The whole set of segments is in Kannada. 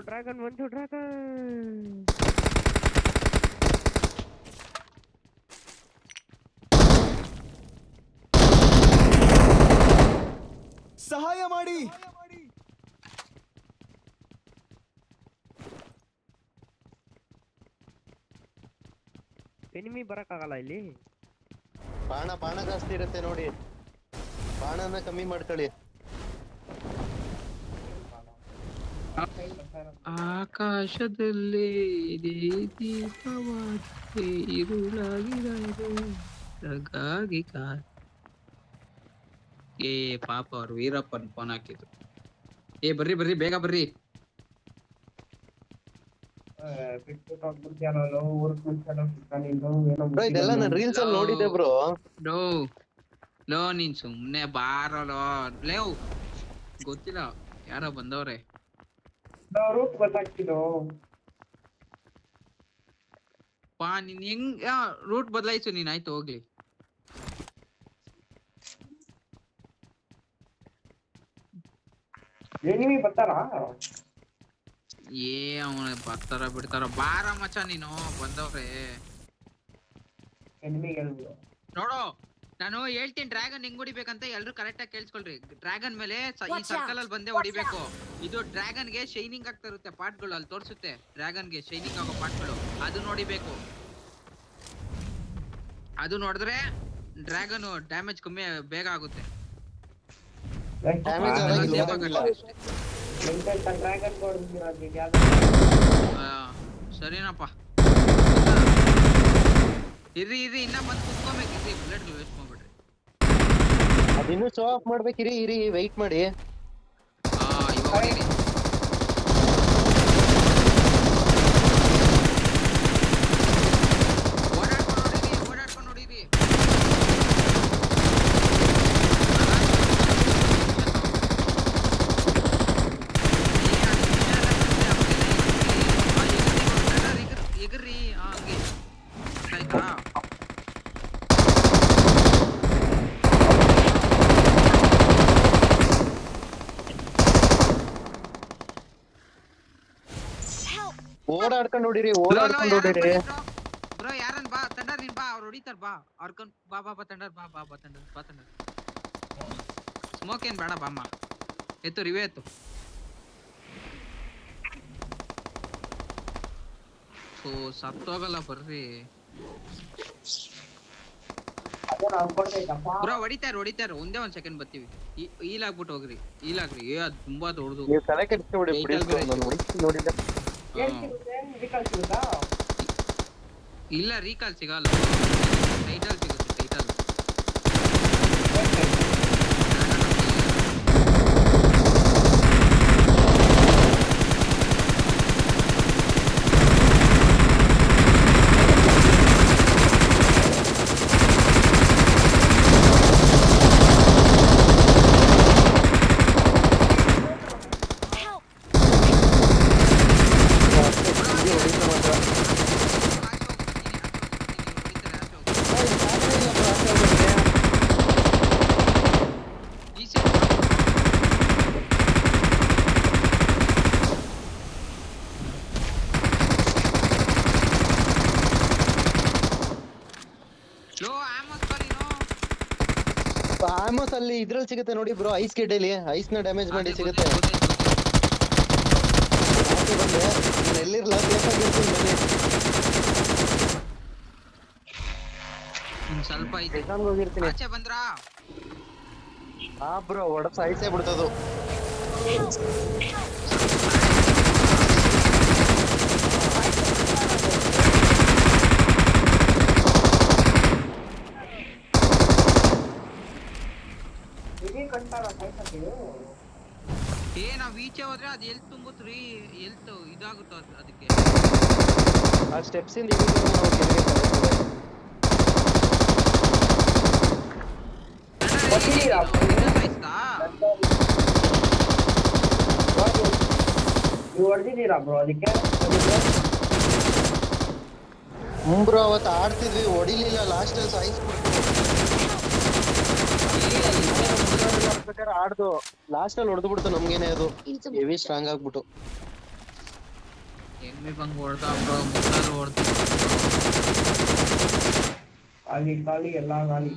ಡ್ರ್ಯಾಗನ್ ಬಂತು ಡ್ರ್ಯಾಗನ್. ಸಹಾಯ ಮಾಡಿ. ಎನಿಮಿ ಬರಕ್ಕಾಗಲ್ಲ ಇಲ್ಲಿ. ಬಾಣ ಜಾಸ್ತಿ ಇರುತ್ತೆ ನೋಡಿ, ಬಾಣನ ಕಮ್ಮಿ ಮಾಡ್ಕೊಳ್ಳಿ. ಆಕಾಶದಲ್ಲಿ ದೀಪವಾಗಿ ಇರುಳಾಗಿರಲು ರಗಾಗಿ ಏ ಪಾಪ ಅವ್ರು ವೀರಪ್ಪನ್ ಫೋನ್ ಹಾಕಿದ್ರು. ಏ ಬರ್ರಿ ಬೇಗ ಬರ್ರಿ. ಇದೆಲ್ಲ ನಾನು ರೀಲ್ಸ್ ಅಲ್ಲಿ ನೋಡಿದ್ದೆ ಬ್ರೋ. ಲೋ ನೀನ್ ಸುಮ್ನೆ ಬಾರಲೋ ಲೇವ್, ಗೊತ್ತಿಲ್ಲ ಯಾರೋ ಬಂದವ್ರೆ. ಪಾ ನೀನ್ ಹೆಂಗ್ ರೂಟ್ ಬದಲಾಯಿಸು ನೀನ್, ಆಯ್ತು ಹೋಗ್ಲಿ. ಏ ಅವನ ಬರ್ತಾರ ಬಿಡ್ತಾರ, ಬಾರ ಮಚ ನೀನು ಬಂದವ್ರೆ. ನೋಡು ನಾನು ಹೇಳ್ತೀನಿ ಡ್ರ್ಯಾಗನ್ ಹೆಂಗ್ ಹೊಡಿಬೇಕಂತ ಎಲ್ರು ಕರೆಕ್ಟ್ ಆಗಿ ಕೇಳಿಸ್ಕೊಳ್ರಿ. ಡ್ರ್ಯಾಗನ್ ಮೇಲೆ ಈ ಸರ್ಕಲ್ ಅಲ್ಲಿ ಬಂದೇ ಹೊಡಿಬೇಕು. ಇದು ಡ್ರ್ಯಾಗನ್ ಗೆ ಶೈನಿಂಗ್ ಆಗ್ತಾ ಇರುತ್ತೆ ಪಾರ್ಟ್ಗಳು, ಅಲ್ಲಿ ತೋರಿಸುತ್ತೆ ಡ್ರ್ಯಾಗನ್ ಗೆ ಶೈನಿಂಗ್ ಆಗೋ ಪಾರ್ಟ್ಗಳು, ಅದು ನೋಡಿಬೇಕು. ಅದು ನೋಡಿದ್ರೆ ಡ್ರ್ಯಾಗನ್ ಡ್ಯಾಮೇಜ್ ಕಮ್ಮಿ ಬೇಗ ಆಗುತ್ತೆ. ಸರಿನಪ್ಪ, ಇರ್ರಿ ಇನ್ನ ಬಂದು ಕುತ್ಕೋಬೇಕಿರ್ರಿ, ಬುಲೆಟ್ ವೇಸ್ಟ್ ಮಾಡ್ಬಿಡ್ರಿ. ಅದಿನ್ನೂ ಶೋ ಆಫ್ ಮಾಡ್ಬೇಕಿರಿ, ಇರಿ ವೆಯ್ಟ್ ಮಾಡಿ. ಇವಾಗ ಓಡಾಡ್ಕೊಂಡು ಹೊಡಿರಿ. ಬ್ರೋ ಯಾರನ್ ಬಾ ತಂಡರ್, ನೀನ್ ಬಾ, ಅವ್ರು ಹೊಡಿತಾರ ಬಾ, ಅವ್ರಕೊಂಡ್ ಬಾ ತಂಡರ್, ಬಾ ತಂಡರ್. ಸ್ಮೋಕ್ ಏನ್ ಬೇಡ ಬಾಮ್ಮ, ಎತ್ತು ರಿವೇ ಎತ್ತು. ಸೊ ಸತ್ತೋಗಲ್ಲ ಬರ್ರಿ ಬ್ರೋ. ಹೊಡಿತಾರ ಒಂದೇ ಒಂದ್ ಸೆಕೆಂಡ್ ಬರ್ತೀವಿ. ಈಲ್ ಆಗ್ಬಿಟ್ಟು ಹೋಗ್ರಿ, ಈಲಾಗ್ರಿ. ಅದು ತುಂಬಾ ದೊಡ್ಡದು. ಇಲ್ಲ ರೀಕಾಲ್ ಸಿಗಲ್ಲ, ಟೈಟಲ್ ಸಿಗುತ್ತೆ. ಟೈಟಲ್ ಆಮೋಸ್ ಅಲ್ಲಿ ಇದ್ರಲ್ಲಿ ಸಿಗುತ್ತೆ ನೋಡಿ ಬ್ರೋ, ಐಸ್ ಗೆಡ್ಡೆಲಿ ಐಸ್ ನ ಡ್ಯಾಮೇಜ್ ಮಾಡಿ ಸಿಗುತ್ತೆ. ಎಲ್ಲಿರ್ಲ ಸ್ವಲ್ಪ ಹೋಗಿರ್ತೀನಿ. ಆಚೆ ಬಂದ್ರಾ? ಹಾ ಬ್ರೋ, ಒಡ ಸಾಯಿಸೇ ಬಿಡ್ತದು. ಏ ನಾವ್ ಈಚೆ ಹೋದ್ರೆ ಅದ್ ಎಲ್ತ್ ತುಂಬುತ್ರಿ, ಎಲ್ತ್ ಇದಾಗುತ್ತ ಅದಕ್ಕೆ. ಆ ಸ್ಟೆಪ್ಸ್ ಇಂದ ಬ್ರೋ ಅವತ್ತು ಆಡ್ತಿದ್ವಿ, ಹೊಡಿಲಿಲ್ಲ, ಲಾಸ್ಟ್ ಅಲ್ಲಿ ಸಾಯಿಸ್ಬಿಡ್ತು. ಆಡ್ದು ಲಾಸ್ಟ್ ಅಲ್ಲಿ ಹೊಡೆದು ಬಿಡ್ತು ನಮ್ಗೇನೆ, ಅದು ಹೆವಿ ಸ್ಟ್ರಾಂಗ್ ಆಗ್ಬಿಟ್ಟು. ಎಮ್ಮಿ ಬಂಗ್ ಹೊಡ್ದ ಬ್ರೋ ಮುಟ್ಟಾದ್ರು ಹೊಡ್ದ ಖಾಲಿ ಎಲ್ಲ ಖಾಲಿ.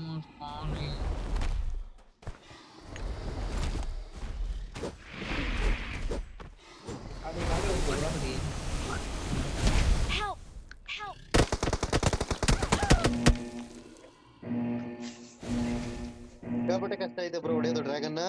Help! Help! ಸಿಕ್ಕಾಪಟ್ಟೆ ಕಷ್ಟ ಇದೆ ಬ್ರೋ ಹೊಡೆಯೋದು ಡ್ರ್ಯಾಗನ್.